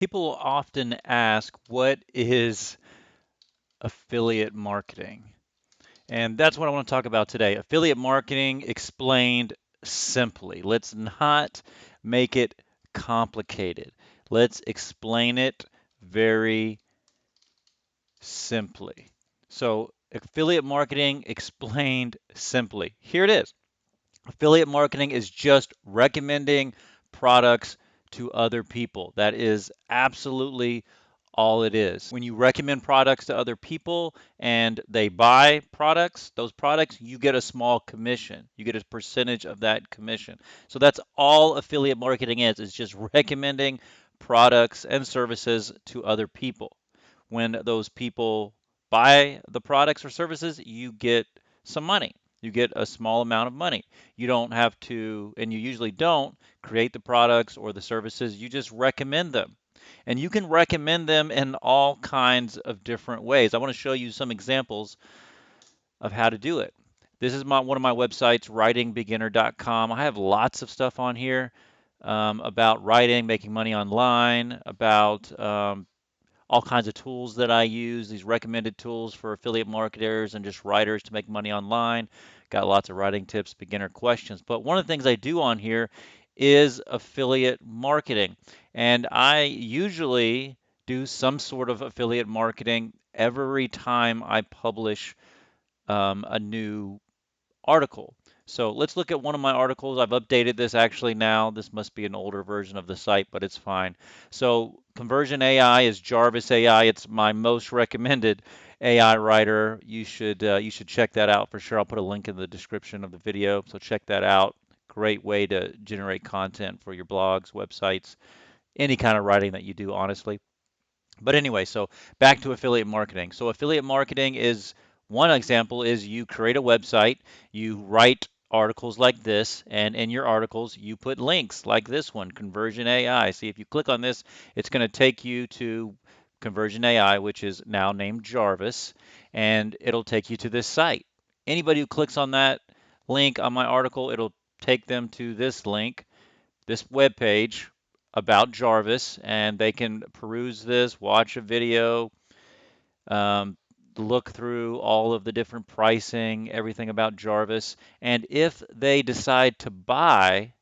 People often ask, what is affiliate marketing? And that's what I want to talk about today. Affiliate marketing explained simply. Let's not make it complicated. Let's explain it very simply. So, affiliate marketing explained simply. Here it is. Affiliate marketing is just recommending products to other people. That is absolutely all it is. When you recommend products to other people and they buy products, those products, you get a small commission. You get a percentage of that commission. So that's all affiliate marketing is just recommending products and services to other people. When those people buy the products or services, you get some money. You get a small amount of money. You don't have to, and you usually don't, create the products or the services. You just recommend them. And you can recommend them in all kinds of different ways. I want to show you some examples of how to do it. This is one of my websites, writingbeginner.com. I have lots of stuff on here about writing, making money online, about all kinds of tools that I use, these recommended tools for affiliate marketers and just writers to make money online. Got lots of writing tips, beginner questions. But one of the things I do on here is affiliate marketing. And I usually do some sort of affiliate marketing every time I publish a new article. So let's look at one of my articles. I've updated this actually now. This must be an older version of the site, but it's fine. So Conversion AI is Jarvis AI. It's my most recommended AI writer. You should check that out for sure. I'll put a link in the description of the video. So check that out. Great way to generate content for your blogs, websites, any kind of writing that you do, honestly. But anyway, so back to affiliate marketing. So affiliate marketing is one example is you create a website, you write articles like this, and in your articles you put links like this one, Conversion AI. See, if you click on this, it's going to take you to Conversion AI, which is now named Jarvis, and it'll take you to this site. Anybody who clicks on that link on my article, it'll take them to this link, this web page about Jarvis, and they can peruse this, watch a video, um, look through all of the different pricing, everything about Jarvis. And if they decide to buy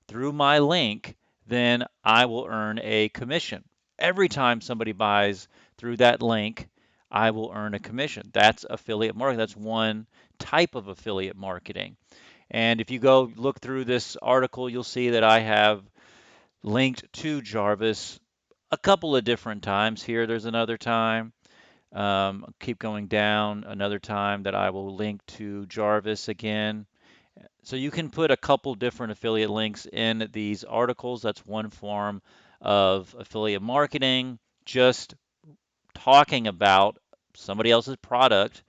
through my link, then I will earn a commission. Every time somebody buys through that link, I will earn a commission. That's affiliate marketing. That's one type of affiliate marketing. And if you go look through this article, you'll see that I have linked to Jarvis a couple of different times. Here, there's another time. Keep going down, another time that I will link to Jarvis again. So you can put a couple different affiliate links in these articles. That's one form of affiliate marketing, just talking about somebody else's product.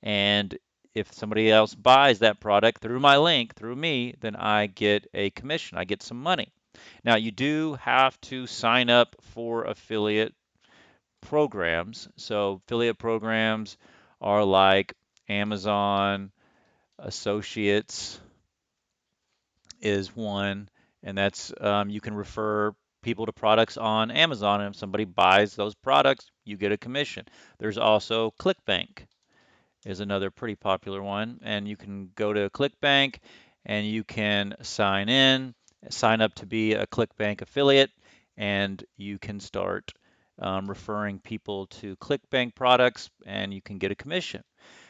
And if somebody else buys that product through my link, through me, then I get a commission. I get some money. Now, you do have to sign up for affiliate programs. So, affiliate programs are like Amazon Associates is one, and that's you can refer people to products on Amazon, and if somebody buys those products, you get a commission. There's also ClickBank is another pretty popular one, and you can go to ClickBank and you can sign up to be a ClickBank affiliate, and you can start referring people to ClickBank products, and you can get a commission.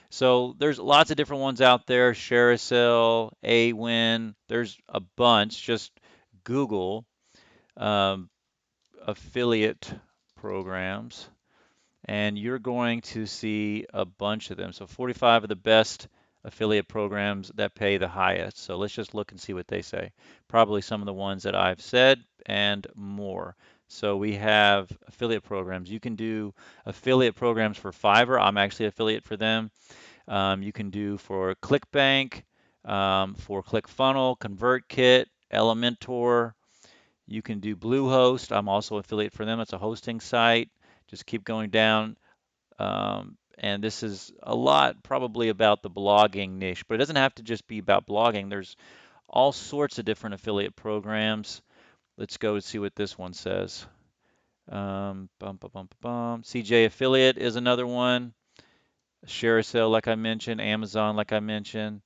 So there's lots of different ones out there, Shareasell, Awin, there's a bunch. Just Google um, affiliate programs and you're going to see a bunch of them. So 45 of the best affiliate programs that pay the highest. So let's just look and see what they say. Probably some of the ones that I've said and more. So we have affiliate programs. You can do affiliate programs for Fiverr. I'm actually affiliate for them. You can do for ClickBank, for ClickFunnels, ConvertKit, Elementor. You can do Bluehost. I'm also affiliate for them. It's a hosting site. Just keep going down. And this is a lot probably about the blogging niche, but it doesn't have to just be about blogging. There's all sorts of different affiliate programs. Let's go and see what this one says. CJ Affiliate is another one. ShareASale, like I mentioned, Amazon, like I mentioned,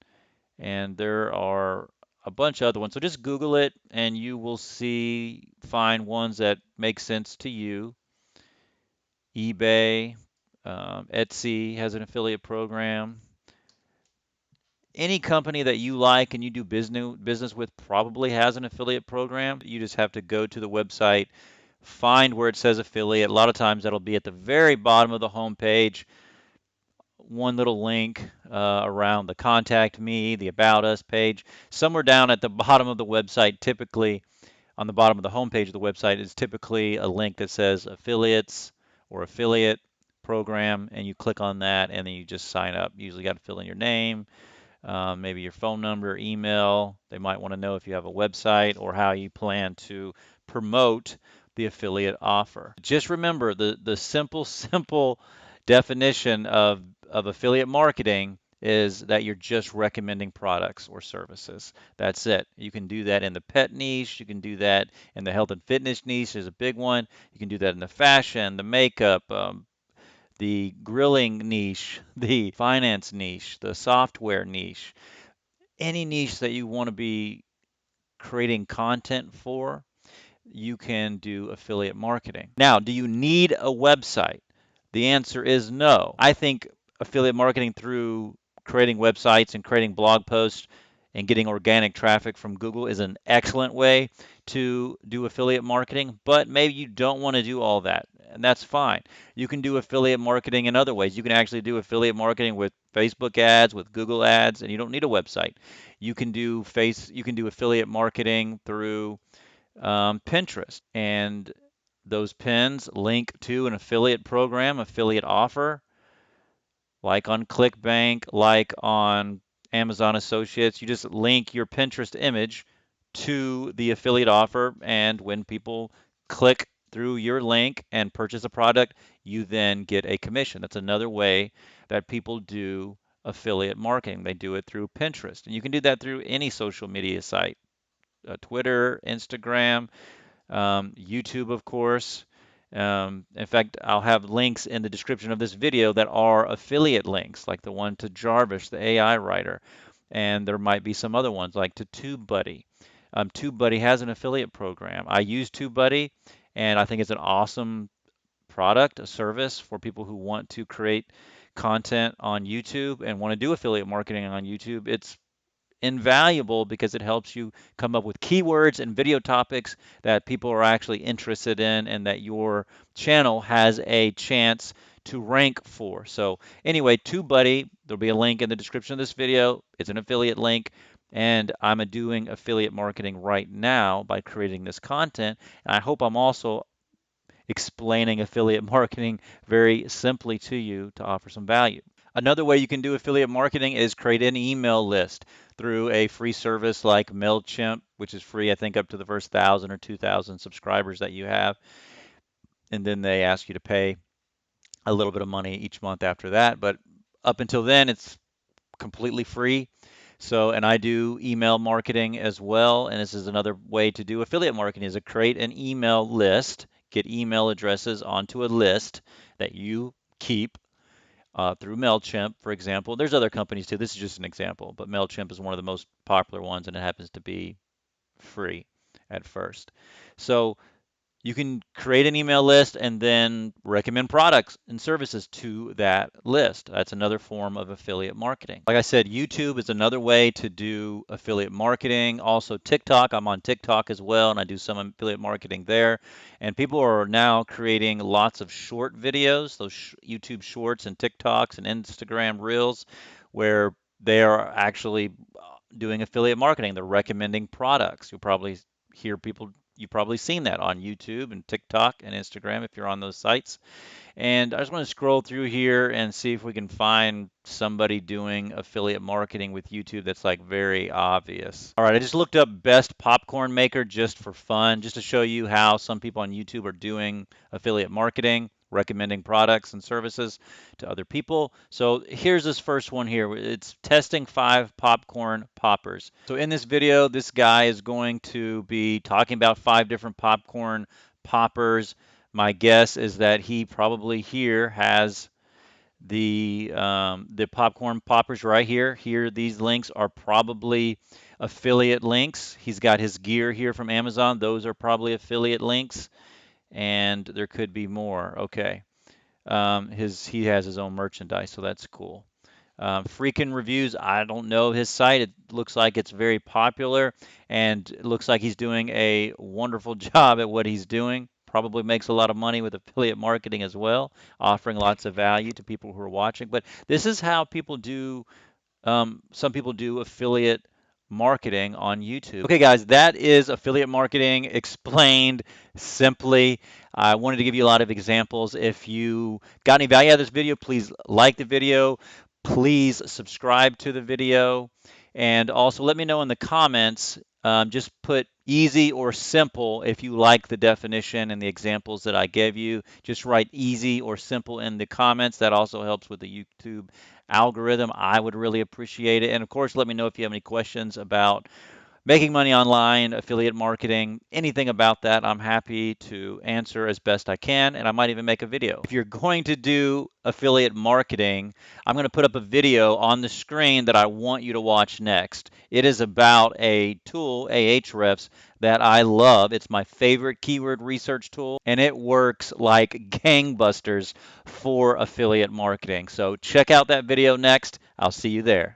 and there are a bunch of other ones. So just Google it and you will find ones that make sense to you. eBay, Etsy has an affiliate program. Any company that you like and you do business with probably has an affiliate program. You just have to go to the website, find where it says affiliate. A lot of times that'll be at the very bottom of the home page, one little link around the contact me, the about us page. Somewhere down at the bottom of the website, typically on the bottom of the homepage of the website, is typically a link that says affiliates or affiliate program, and you click on that and then you just sign up. You usually got to fill in your name, maybe your phone number, email. They might want to know if you have a website or how you plan to promote the affiliate offer. Just remember the simple, simple definition of affiliate marketing is that you're just recommending products or services. That's it. You can do that in the pet niche. You can do that in the health and fitness niche. There's a big one. You can do that in the fashion, the makeup, the grilling niche, the finance niche, the software niche, any niche that you want to be creating content for, you can do affiliate marketing. Now, do you need a website? The answer is no. I think affiliate marketing through creating websites and creating blog posts and getting organic traffic from Google is an excellent way to do affiliate marketing, but maybe you don't want to do all that, and that's fine. You can do affiliate marketing in other ways. You can actually do affiliate marketing with Facebook ads, with Google ads, and you don't need a website. You can do affiliate marketing through Pinterest, and those pins link to an affiliate program, affiliate offer, like on ClickBank, like on Amazon Associates. You just link your Pinterest image to the affiliate offer, and when people click through your link and purchase a product, you then get a commission. That's another way that people do affiliate marketing. They do it through Pinterest, and you can do that through any social media site, Twitter, Instagram, YouTube, of course. In fact, I'll have links in the description of this video that are affiliate links, like the one to Jarvis, the AI writer. And there might be some other ones, like to TubeBuddy. TubeBuddy has an affiliate program. I use TubeBuddy, and I think it's an awesome product, a service for people who want to create content on YouTube and want to do affiliate marketing on YouTube. It's invaluable because it helps you come up with keywords and video topics that people are actually interested in and that your channel has a chance to rank for. So anyway, TubeBuddy, there'll be a link in the description of this video. It's an affiliate link, and I'm doing affiliate marketing right now by creating this content. And I hope I'm also explaining affiliate marketing very simply to you to offer some value. Another way you can do affiliate marketing is create an email list through a free service like MailChimp, which is free, I think, up to the first 1,000 or 2,000 subscribers that you have. And then they ask you to pay a little bit of money each month after that. But up until then, it's completely free. So, and I do email marketing as well. And this is another way to do affiliate marketing is to create an email list, get email addresses onto a list that you keep through MailChimp, for example. There's other companies too. This is just an example, but MailChimp is one of the most popular ones and it happens to be free at first. So you can create an email list and then recommend products and services to that list. That's another form of affiliate marketing. Like I said, YouTube is another way to do affiliate marketing. Also, TikTok. I'm on TikTok as well, and I do some affiliate marketing there. And people are now creating lots of short videos, those YouTube shorts and TikToks and Instagram Reels, where they are actually doing affiliate marketing. They're recommending products. You'll probably hear people you've probably seen that on YouTube and TikTok and Instagram if you're on those sites. And I just want to scroll through here and see if we can find somebody doing affiliate marketing with YouTube that's like very obvious. All right, I just looked up best popcorn maker just for fun, just to show you how some people on YouTube are doing affiliate marketing, recommending products and services to other people. So here's this first one here. It's testing 5 popcorn poppers. So in this video, this guy is going to be talking about 5 different popcorn poppers, My guess is that he probably here has the popcorn poppers right here. Here, these links are probably affiliate links. He's got his gear here from Amazon. Those are probably affiliate links, and there could be more. Okay. He has his own merchandise, so that's cool. Freakin' Reviews, I don't know his site. It looks like it's very popular, and it looks like he's doing a wonderful job at what he's doing. Probably makes a lot of money with affiliate marketing as well, offering lots of value to people who are watching. But this is how people do some people do affiliate marketing on YouTube. Okay, guys, that is affiliate marketing explained simply. I wanted to give you a lot of examples. If you got any value out of this video, please like the video. Please subscribe to the video. And also let me know in the comments, just put easy or simple if you like the definition and the examples that I gave you. Just write easy or simple in the comments. That also helps with the YouTube algorithm. I would really appreciate it. And of course, let me know if you have any questions about making money online, affiliate marketing, anything about that. I'm happy to answer as best I can, and I might even make a video. If you're going to do affiliate marketing, I'm going to put up a video on the screen that I want you to watch next. It is about a tool, Ahrefs, that I love. It's my favorite keyword research tool, and it works like gangbusters for affiliate marketing. So check out that video next. I'll see you there.